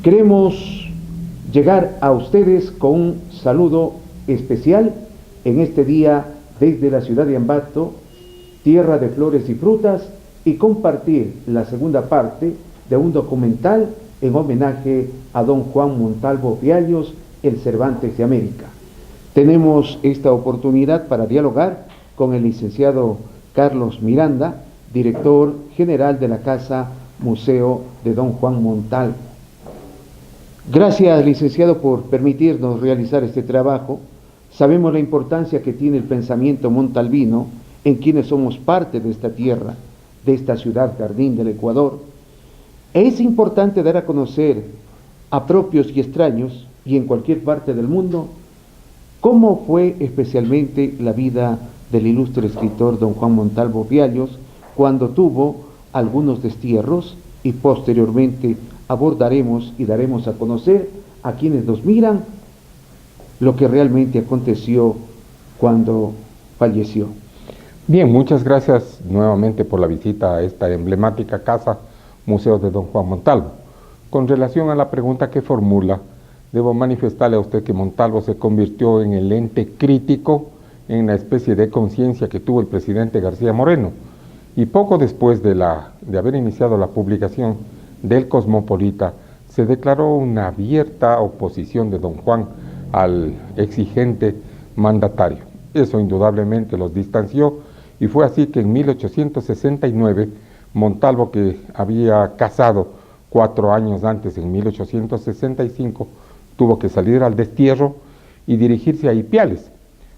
Queremos llegar a ustedes con un saludo especial en este día desde la ciudad de Ambato, tierra de flores y frutas, y compartir la segunda parte de un documental en homenaje a don Juan Montalvo Fiallos, el Cervantes de América. Tenemos esta oportunidad para dialogar con el licenciado Carlos Miranda, director general de la Casa Museo de don Juan Montalvo. Gracias, licenciado, por permitirnos realizar este trabajo. Sabemos la importancia que tiene el pensamiento montalvino en quienes somos parte de esta tierra, de esta ciudad jardín del Ecuador. Es importante dar a conocer a propios y extraños, y en cualquier parte del mundo, cómo fue especialmente la vida del ilustre escritor don Juan Montalvo Fiallos cuando tuvo algunos destierros, y posteriormente abordaremos y daremos a conocer a quienes nos miran lo que realmente aconteció cuando falleció. Bien, muchas gracias nuevamente por la visita a esta emblemática casa Museo de don Juan Montalvo. Con relación a la pregunta que formula, debo manifestarle a usted que Montalvo se convirtió en el ente crítico en la especie de conciencia que tuvo el presidente García Moreno, y poco después de haber iniciado la publicación del Cosmopolita, se declaró una abierta oposición de don Juan al exigente mandatario. Eso indudablemente los distanció, y fue así que en 1869, Montalvo, que había casado 4 años antes, en 1865, tuvo que salir al destierro y dirigirse a Ipiales.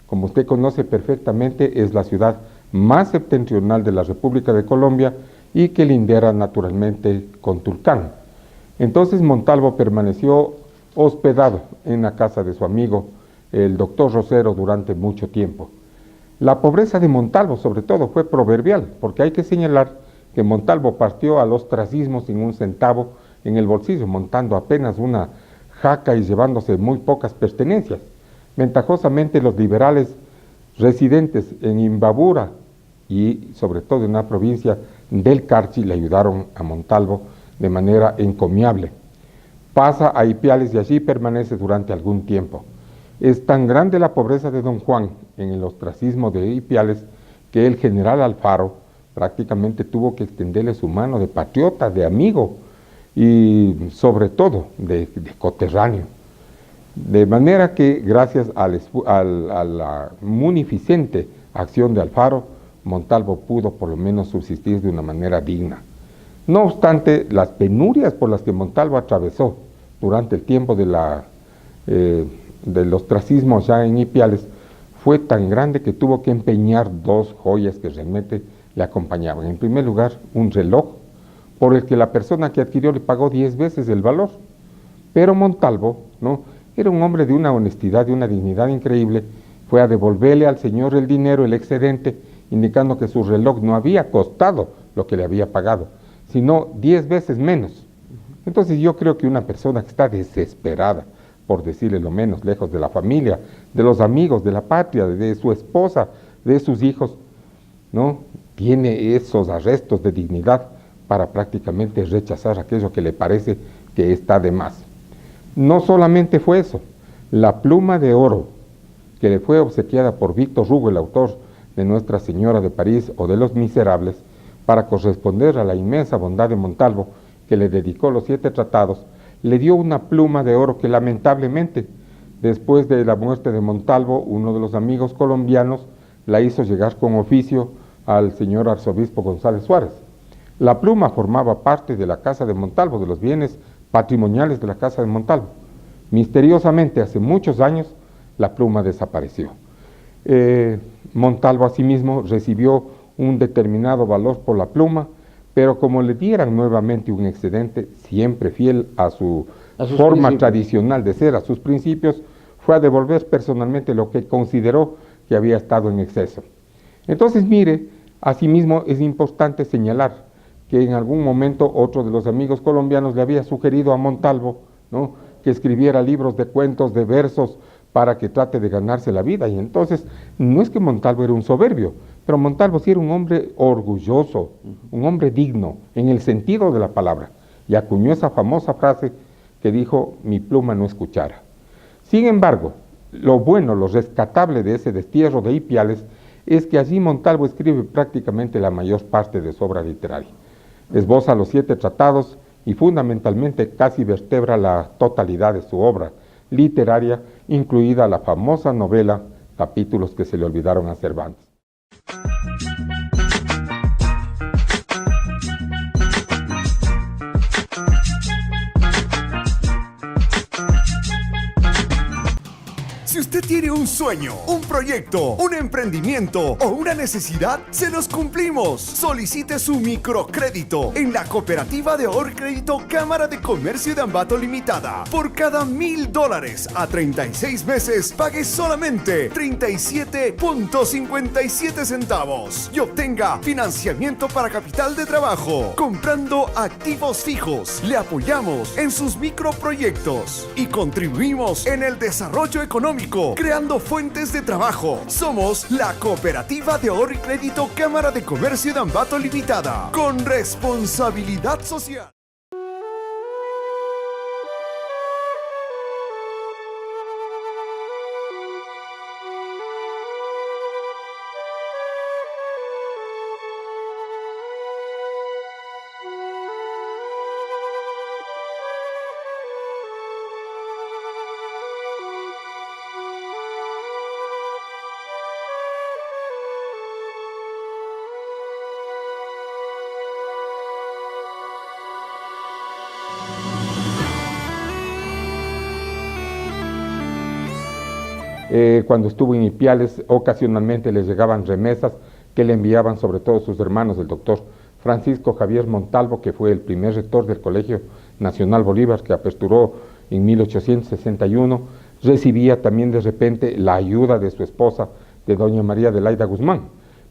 Como usted conoce perfectamente, es la ciudad más septentrional de la República de Colombia y que lindera naturalmente con Tulcán. Entonces Montalvo permaneció hospedado en la casa de su amigo, el doctor Rosero, durante mucho tiempo. La pobreza de Montalvo, sobre todo, fue proverbial, porque hay que señalar que Montalvo partió al ostracismo sin un centavo en el bolsillo, montando apenas una jaca y llevándose muy pocas pertenencias. Ventajosamente, los liberales residentes en Imbabura y sobre todo en la provincia del Carchi le ayudaron a Montalvo de manera encomiable. Pasa a Ipiales y allí permanece durante algún tiempo. Es tan grande la pobreza de don Juan en el ostracismo de Ipiales que el general Alfaro prácticamente tuvo que extenderle su mano de patriota, de amigo y sobre todo de coterráneo. De manera que gracias a la munificente acción de Alfaro, Montalvo pudo por lo menos subsistir de una manera digna. No obstante, las penurias por las que Montalvo atravesó durante el tiempo del ostracismo ya en Ipiales fue tan grande que tuvo que empeñar 2 joyas que realmente le acompañaban. En primer lugar, un reloj por el que la persona que adquirió le pagó 10 veces el valor. Pero Montalvo, ¿no?, era un hombre de una honestidad, de una dignidad increíble. Fue a devolverle al señor el dinero, el excedente, indicando que su reloj no había costado lo que le había pagado, sino 10 veces menos. Entonces yo creo que una persona que está desesperada, por decirle lo menos, lejos de la familia, de los amigos, de la patria, de su esposa, de sus hijos, ¿no?, tiene esos arrestos de dignidad para prácticamente rechazar aquello que le parece que está de más. No solamente fue eso, la pluma de oro que le fue obsequiada por Víctor Hugo, el autor de Nuestra Señora de París o de Los Miserables, para corresponder a la inmensa bondad de Montalvo, que le dedicó los 7 tratados, le dio una pluma de oro que lamentablemente, después de la muerte de Montalvo, uno de los amigos colombianos la hizo llegar con oficio al señor arzobispo González Suárez. La pluma formaba parte de la casa de Montalvo, de los bienes patrimoniales de la casa de Montalvo. Misteriosamente, hace muchos años, la pluma desapareció. Montalvo asimismo recibió un determinado valor por la pluma, pero como le dieran nuevamente un excedente, siempre fiel a su forma tradicional de ser, a sus principios, fue a devolver personalmente lo que consideró que había estado en exceso. Entonces, mire, asimismo es importante señalar que en algún momento otro de los amigos colombianos le había sugerido a Montalvo, ¿no?, que escribiera libros de cuentos, de versos, para que trate de ganarse la vida. Y entonces, no es que Montalvo era un soberbio, pero Montalvo sí era un hombre orgulloso, un hombre digno, en el sentido de la palabra, y acuñó esa famosa frase que dijo: mi pluma no es cuchara. Sin embargo, lo bueno, lo rescatable de ese destierro de Ipiales es que allí Montalvo escribe prácticamente la mayor parte de su obra literaria. Esboza los 7 tratados y fundamentalmente casi vertebra la totalidad de su obra literaria, incluida la famosa novela Capítulos que se le olvidaron a Cervantes. Si usted tiene un sueño, un proyecto, un emprendimiento o una necesidad, se los cumplimos. Solicite su microcrédito en la Cooperativa de Ahorro y Crédito Cámara de Comercio de Ambato Limitada. Por cada $1,000 a 36 meses, pague solamente 37.57 centavos y obtenga financiamiento para capital de trabajo. Comprando activos fijos, le apoyamos en sus microproyectos y contribuimos en el desarrollo económico, creando fuentes de trabajo. Somos la Cooperativa de Ahorro y Crédito Cámara de Comercio de Ambato Limitada, con responsabilidad social. Cuando estuvo en Ipiales, ocasionalmente les llegaban remesas que le enviaban sobre todo sus hermanos, el doctor Francisco Javier Montalvo, que fue el primer rector del Colegio Nacional Bolívar, que aperturó en 1861, recibía también de repente la ayuda de su esposa, de doña María Adelaida Guzmán.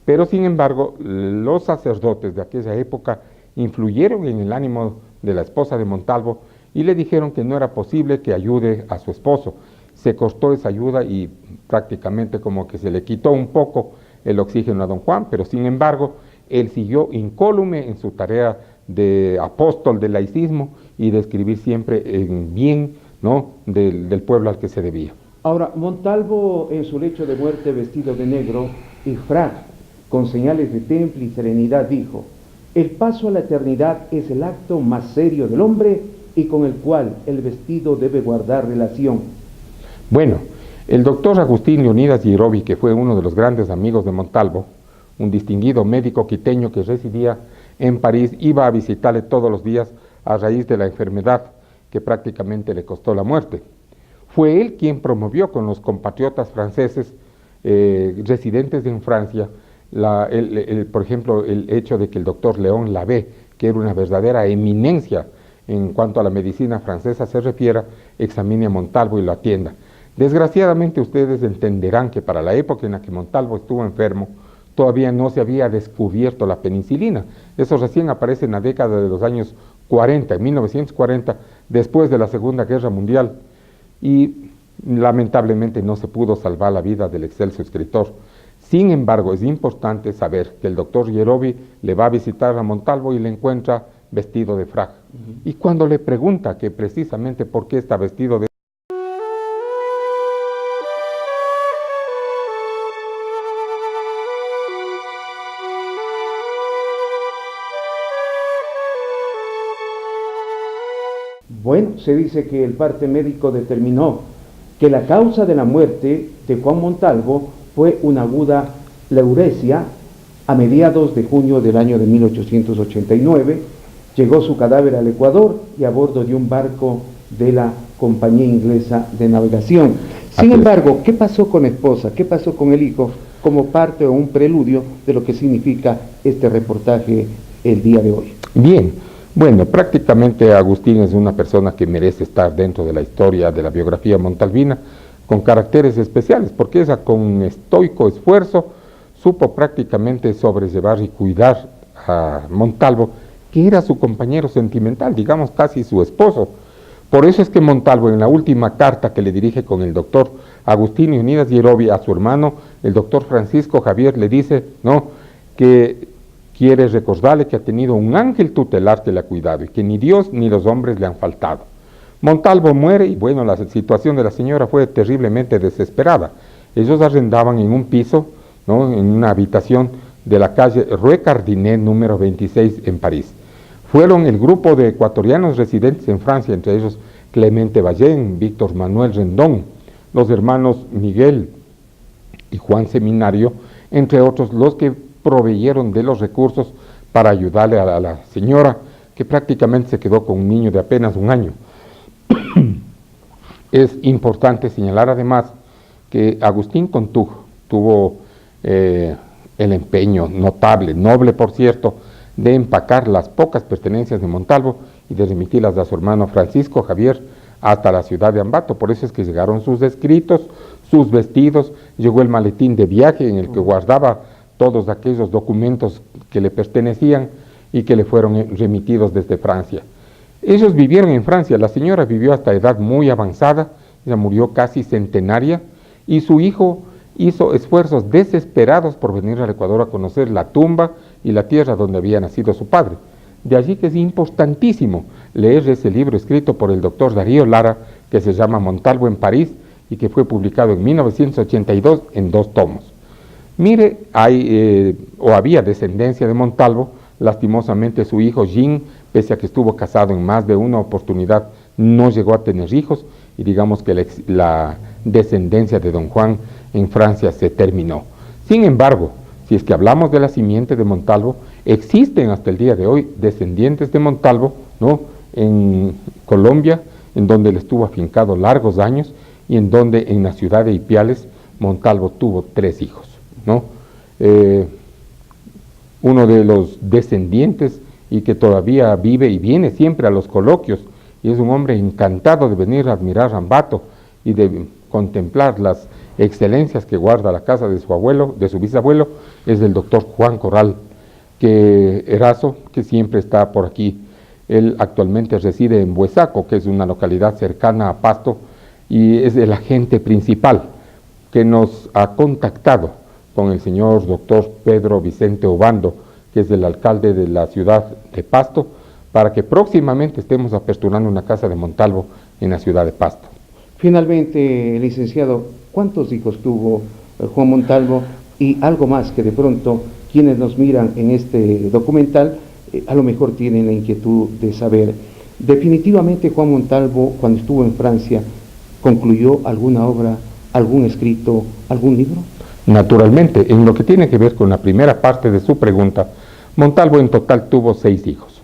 Pero sin embargo, los sacerdotes de aquella época influyeron en el ánimo de la esposa de Montalvo y le dijeron que no era posible que ayude a su esposo. Se cortó esa ayuda y prácticamente como que se le quitó un poco el oxígeno a don Juan, pero sin embargo, él siguió incólume en su tarea de apóstol del laicismo y de escribir siempre en bien, ¿no?, del pueblo al que se debía. Ahora, Montalvo, en su lecho de muerte vestido de negro y frac, con señales de temple y serenidad, dijo: el paso a la eternidad es el acto más serio del hombre y con el cual el vestido debe guardar relación. Bueno, el doctor Agustín Leonidas Yerovi, que fue uno de los grandes amigos de Montalvo, un distinguido médico quiteño que residía en París, iba a visitarle todos los días a raíz de la enfermedad que prácticamente le costó la muerte. Fue él quien promovió con los compatriotas franceses residentes en Francia, por ejemplo, el hecho de que el doctor Léon Labbé, que era una verdadera eminencia en cuanto a la medicina francesa se refiera, examine a Montalvo y lo atienda. Desgraciadamente ustedes entenderán que para la época en la que Montalvo estuvo enfermo, todavía no se había descubierto la penicilina. Eso recién aparece en la década de los años 40, en 1940, después de la Segunda Guerra Mundial, y lamentablemente no se pudo salvar la vida del excelso escritor. Sin embargo, es importante saber que el doctor Yerovi le va a visitar a Montalvo y le encuentra vestido de frac. Y cuando le pregunta que precisamente por qué está vestido de Bueno, se dice que el parte médico determinó que la causa de la muerte de Juan Montalvo fue una aguda pleuresia. A mediados de junio del año de 1889 llegó su cadáver al Ecuador y a bordo de un barco de la Compañía Inglesa de Navegación. Sin embargo, ¿qué pasó con la esposa? ¿Qué pasó con el hijo? Como parte o un preludio de lo que significa este reportaje el día de hoy. Bien, bueno, prácticamente Agustín es una persona que merece estar dentro de la historia de la biografía montalvina con caracteres especiales, porque ella con estoico esfuerzo supo prácticamente sobrellevar y cuidar a Montalvo, que era su compañero sentimental, digamos casi su esposo. Por eso es que Montalvo, en la última carta que le dirige con el doctor Agustín Unidas Yerovi a su hermano, el doctor Francisco Javier, le dice, ¿no?, que quiere recordarle que ha tenido un ángel tutelar que le ha cuidado y que ni Dios ni los hombres le han faltado. Montalvo muere y bueno, la situación de la señora fue terriblemente desesperada. Ellos arrendaban en un piso, ¿no?, en una habitación de la calle Rue Cardinet número 26 en París. Fueron el grupo de ecuatorianos residentes en Francia, entre ellos Clemente Ballén, Víctor Manuel Rendón, los hermanos Miguel y Juan Seminario, entre otros, los que proveyeron de los recursos para ayudarle a la señora, que prácticamente se quedó con un niño de apenas 1 año. Es importante señalar además que Agustín Contug tuvo el empeño notable, noble por cierto, de empacar las pocas pertenencias de Montalvo y de remitirlas a su hermano Francisco Javier hasta la ciudad de Ambato. Por eso es que llegaron sus escritos, sus vestidos, llegó el maletín de viaje en el que guardaba todos aquellos documentos que le pertenecían y que le fueron remitidos desde Francia. Ellos vivieron en Francia, la señora vivió hasta edad muy avanzada, ella murió casi centenaria, y su hijo hizo esfuerzos desesperados por venir al Ecuador a conocer la tumba y la tierra donde había nacido su padre. De allí que es importantísimo leer ese libro escrito por el doctor Darío Lara, que se llama Montalvo en París, y que fue publicado en 1982 en 2 tomos. Mire, había descendencia de Montalvo, lastimosamente su hijo Jean, pese a que estuvo casado en más de una oportunidad, no llegó a tener hijos, y digamos que la descendencia de don Juan en Francia se terminó. Sin embargo, si es que hablamos de la simiente de Montalvo, existen hasta el día de hoy descendientes de Montalvo, ¿no?, en Colombia, en donde él estuvo afincado largos años, y en donde en la ciudad de Ipiales Montalvo tuvo 3 hijos, ¿no? Uno de los descendientes y que todavía vive y viene siempre a los coloquios, y es un hombre encantado de venir a admirar Ambato y de contemplar las excelencias que guarda la casa de su abuelo, de su bisabuelo, es el doctor Juan Corral, que Erazo, que siempre está por aquí. Él actualmente reside en Buesaco, que es una localidad cercana a Pasto, y es el agente principal que nos ha contactado con el señor doctor Pedro Vicente Obando, que es el alcalde de la ciudad de Pasto, para que próximamente estemos aperturando una casa de Montalvo en la ciudad de Pasto. Finalmente, licenciado, ¿cuántos hijos tuvo Juan Montalvo? Y algo más que de pronto quienes nos miran en este documental a lo mejor tienen la inquietud de saber. Definitivamente Juan Montalvo, cuando estuvo en Francia, ¿concluyó alguna obra, algún escrito, algún libro? Naturalmente, en lo que tiene que ver con la primera parte de su pregunta, Montalvo en total tuvo 6 hijos.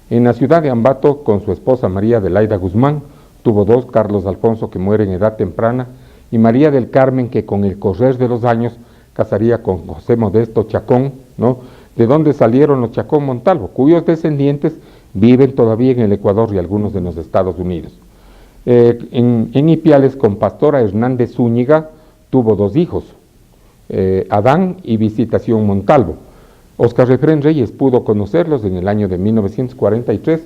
En la ciudad de Ambato, con su esposa María Adelaida Guzmán, tuvo 2, Carlos Alfonso, que muere en edad temprana, y María del Carmen, que con el correr de los años casaría con José Modesto Chacón, ¿no?, de donde salieron los Chacón Montalvo, cuyos descendientes viven todavía en el Ecuador y algunos de los Estados Unidos. En Ipiales, con Pastora Hernández Zúñiga, tuvo 2 hijos, Adán y Visitación Montalvo. Óscar Efrén Reyes pudo conocerlos en el año de 1943,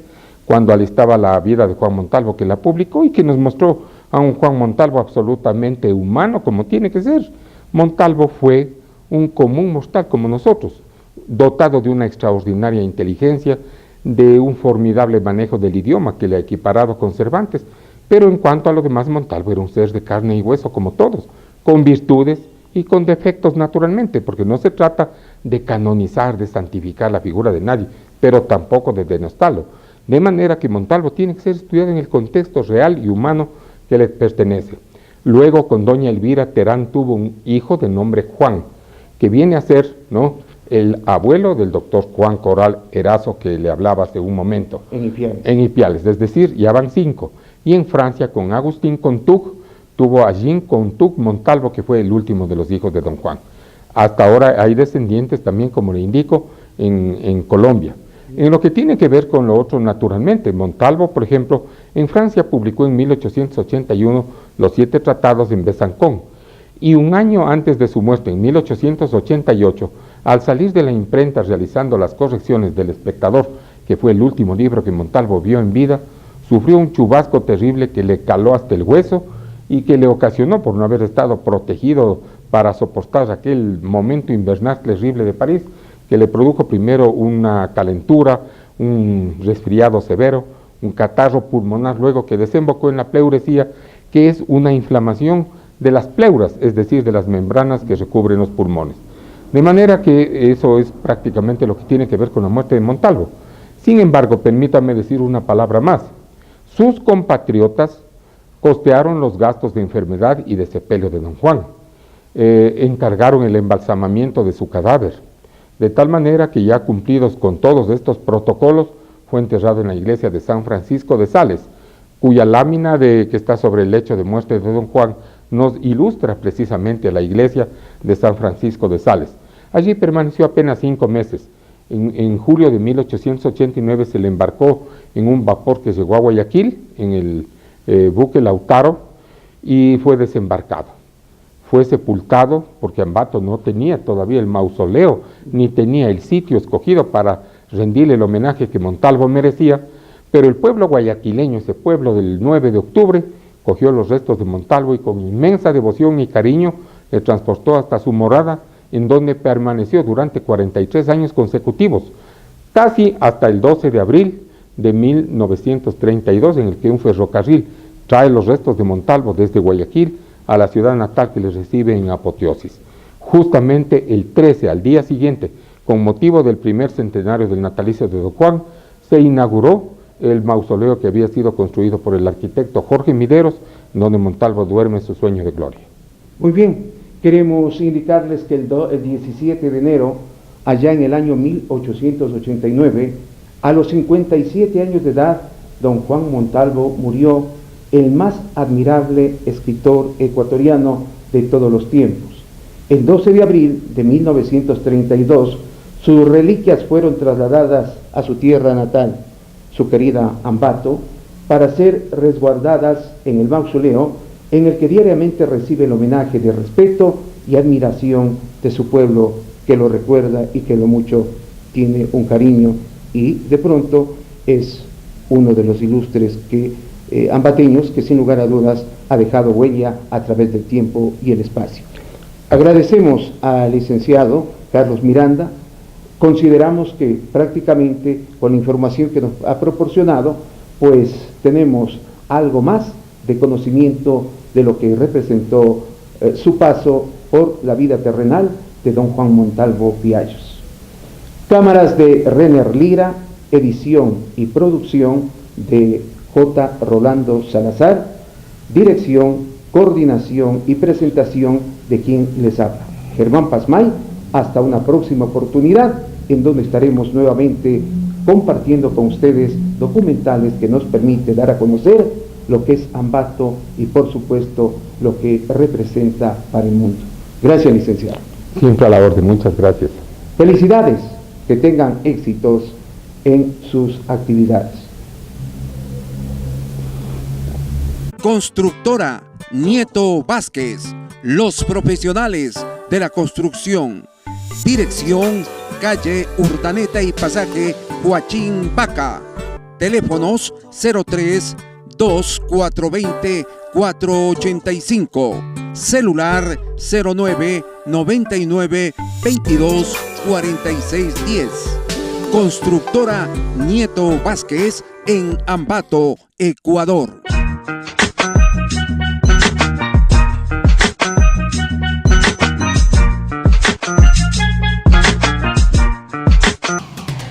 cuando alistaba la vida de Juan Montalvo, que la publicó y que nos mostró a un Juan Montalvo absolutamente humano, como tiene que ser. Montalvo fue un común mortal como nosotros, dotado de una extraordinaria inteligencia, de un formidable manejo del idioma que le ha equiparado con Cervantes, pero en cuanto a lo demás, Montalvo era un ser de carne y hueso como todos, con virtudes y con defectos naturalmente, porque no se trata de canonizar, de santificar la figura de nadie, pero tampoco de denostarlo. De manera que Montalvo tiene que ser estudiado en el contexto real y humano que le pertenece. Luego, con doña Elvira Terán tuvo un hijo de nombre Juan, que viene a ser, ¿no?, el abuelo del doctor Juan Corral Erazo, que le hablaba hace un momento. En Ipiales. En Ipiales, es decir, ya van 5. Y en Francia, con Agustín Contug, tuvo a Jean Contuc Montalvo, que fue el último de los hijos de don Juan. Hasta ahora hay descendientes también, como le indico, en Colombia. En lo que tiene que ver con lo otro, naturalmente, Montalvo, por ejemplo, en Francia publicó en 1881 los 7 tratados en Besancón, y un año antes de su muerte, en 1888, al salir de la imprenta realizando las correcciones del Espectador, que fue el último libro que Montalvo vio en vida, sufrió un chubasco terrible que le caló hasta el hueso y que le ocasionó, por no haber estado protegido para soportar aquel momento invernal terrible de París, que le produjo primero una calentura, un resfriado severo, un catarro pulmonar, luego que desembocó en la pleuresía, que es una inflamación de las pleuras, es decir, de las membranas que recubren los pulmones. De manera que eso es prácticamente lo que tiene que ver con la muerte de Montalvo. Sin embargo, permítame decir una palabra más. Sus compatriotas costearon los gastos de enfermedad y de sepelio de don Juan. Encargaron el embalsamamiento de su cadáver, de tal manera que ya cumplidos con todos estos protocolos, fue enterrado en la iglesia de San Francisco de Sales, cuya lámina que está sobre el lecho de muerte de don Juan nos ilustra precisamente la iglesia de San Francisco de Sales. Allí permaneció apenas 5 meses. En julio de 1889 se le embarcó en un vapor que llegó a Guayaquil, en el buque Lautaro, y fue desembarcado. Fue sepultado porque Ambato no tenía todavía el mausoleo, ni tenía el sitio escogido para rendirle el homenaje que Montalvo merecía, pero el pueblo guayaquileño, ese pueblo del 9 de octubre, cogió los restos de Montalvo y con inmensa devoción y cariño le transportó hasta su morada, en donde permaneció durante 43 años consecutivos, casi hasta el 12 de abril de 1932, en el que un ferrocarril trae los restos de Montalvo desde Guayaquil a la ciudad natal que les recibe en apoteosis. Justamente el 13, al día siguiente, con motivo del primer centenario del natalicio de don Juan, se inauguró el mausoleo que había sido construido por el arquitecto Jorge Mideros, donde Montalvo duerme su sueño de gloria. Muy bien, queremos indicarles que el 17 de enero, allá en el año 1889, a los 57 años de edad, don Juan Montalvo murió, el más admirable escritor ecuatoriano de todos los tiempos. El 12 de abril de 1932, sus reliquias fueron trasladadas a su tierra natal, su querida Ambato, para ser resguardadas en el mausoleo en el que diariamente recibe el homenaje de respeto y admiración de su pueblo, que lo recuerda y que lo mucho tiene un cariño, y de pronto es uno de los ilustres ambateños que sin lugar a dudas ha dejado huella a través del tiempo y el espacio. Agradecemos al licenciado Carlos Miranda. Consideramos que prácticamente con la información que nos ha proporcionado, pues tenemos algo más de conocimiento de lo que representó su paso por la vida terrenal de don Juan Montalvo Piallos. Cámaras de Renner Lira, edición y producción de J. Rolando Salazar, dirección, coordinación y presentación de quien les habla, Germán Pazmay. Hasta una próxima oportunidad, en donde estaremos nuevamente compartiendo con ustedes documentales que nos permiten dar a conocer lo que es Ambato y por supuesto lo que representa para el mundo. Gracias, licenciado. Siempre a la orden, muchas gracias. Felicidades, que tengan éxitos en sus actividades. Constructora Nieto Vázquez, los profesionales de la construcción. Dirección, calle Urdaneta y pasaje Joachín Vaca. Teléfonos 03-2420-485. Celular 09-99-22-4610. Constructora Nieto Vázquez en Ambato, Ecuador.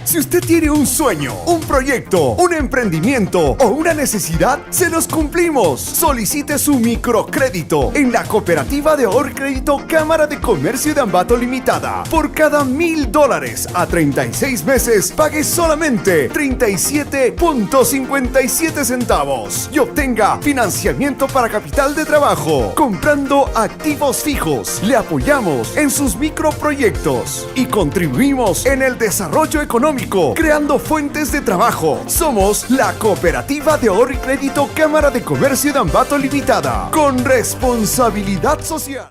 Si usted tiene un sueño, un proyecto, un emprendimiento o una necesidad, se los cumplimos. Solicite su microcrédito en la Cooperativa de Ahorro y Crédito Cámara de Comercio de Ambato Limitada. Por cada $1,000 a 36 meses, pague solamente 37.57 centavos y obtenga financiamiento para capital de trabajo. Comprando activos fijos, le apoyamos en sus microproyectos y contribuimos en el desarrollo económico, creando fuentes de trabajo. Somos la Cooperativa de Ahorro y Crédito Cámara de Comercio de Ambato Limitada, con responsabilidad social.